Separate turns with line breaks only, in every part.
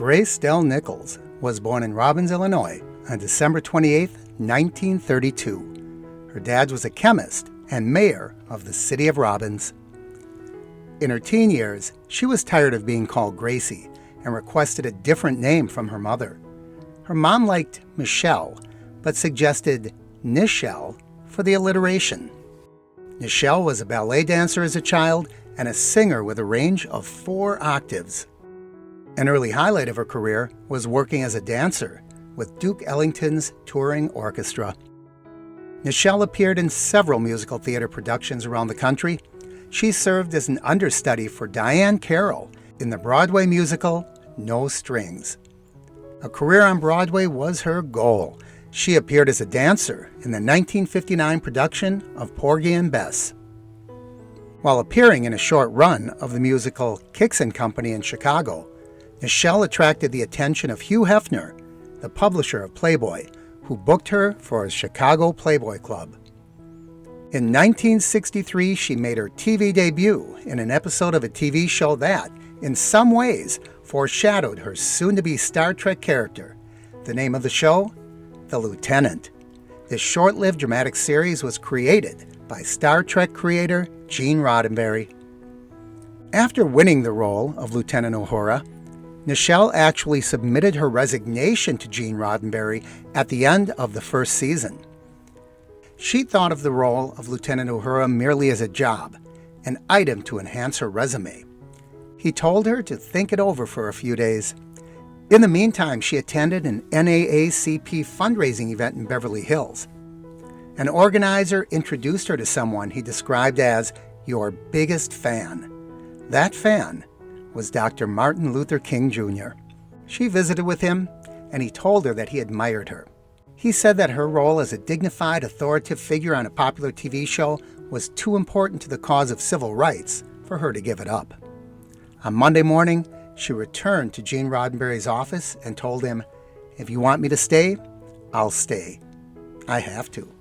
Grace Dell Nichols was born in Robbins, Illinois on December 28, 1932. Her dad was a chemist and mayor of the city of Robbins. In her teen years, she was tired of being called Gracie and requested a different name from her mother. Her mom liked Michelle, but suggested Nichelle for the alliteration. Nichelle was a ballet dancer as a child and a singer with a range of 4 octaves. An early highlight of her career was working as a dancer with Duke Ellington's touring orchestra. Nichelle appeared in several musical theater productions around the country. She served as an understudy for Diane Carroll in the Broadway musical No Strings. A career on Broadway was her goal. She appeared as a dancer in the 1959 production of Porgy and Bess. While appearing in a short run of the musical Kix and Company in Chicago, Nichelle attracted the attention of Hugh Hefner, the publisher of Playboy, who booked her for his Chicago Playboy Club. In 1963, she made her TV debut in an episode of a TV show that, in some ways, foreshadowed her soon-to-be Star Trek character. The name of the show? The Lieutenant. This short-lived dramatic series was created by Star Trek creator Gene Roddenberry. After winning the role of Lieutenant Uhura, Nichelle actually submitted her resignation to Gene Roddenberry at the end of the first season. She thought of the role of Lieutenant Uhura merely as a job, an item to enhance her resume. He told her to think it over for a few days. In the meantime, she attended an NAACP fundraising event in Beverly Hills. An organizer introduced her to someone he described as your biggest fan. That fan was Dr. Martin Luther King Jr. She visited with him, and he told her that he admired her. He said that her role as a dignified, authoritative figure on a popular TV show was too important to the cause of civil rights for her to give it up. On Monday morning, she returned to Gene Roddenberry's office and told him, "If you want me to stay, I'll stay. I have to."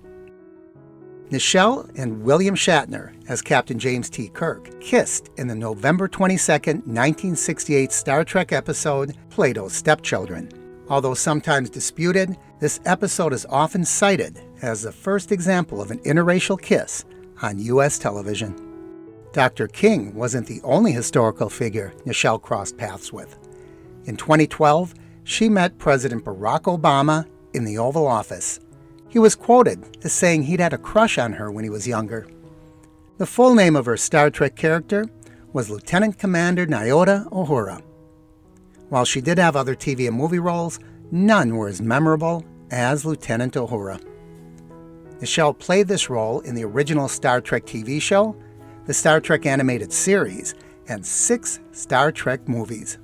Nichelle and William Shatner, as Captain James T. Kirk, kissed in the November 22, 1968 Star Trek episode Plato's Stepchildren. Although sometimes disputed, this episode is often cited as the first example of an interracial kiss on U.S. television. Dr. King wasn't the only historical figure Nichelle crossed paths with. In 2012, she met President Barack Obama in the Oval Office. He was quoted as saying he'd had a crush on her when he was younger. The full name of her Star Trek character was Lieutenant Commander Nyota Uhura. While she did have other TV and movie roles, none were as memorable as Lieutenant Uhura. Nichelle played this role in the original Star Trek TV show, the Star Trek animated series, and 6 Star Trek movies.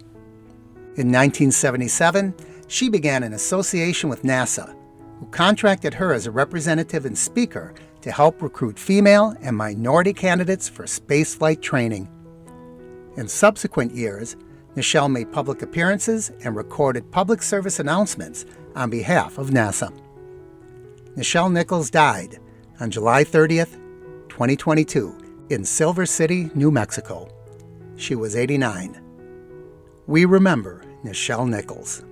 In 1977, she began an association with NASA, who contracted her as a representative and speaker to help recruit female and minority candidates for spaceflight training. In subsequent years, Nichelle made public appearances and recorded public service announcements on behalf of NASA. Nichelle Nichols died on July 30th, 2022, in Silver City, New Mexico. She was 89. We remember Nichelle Nichols.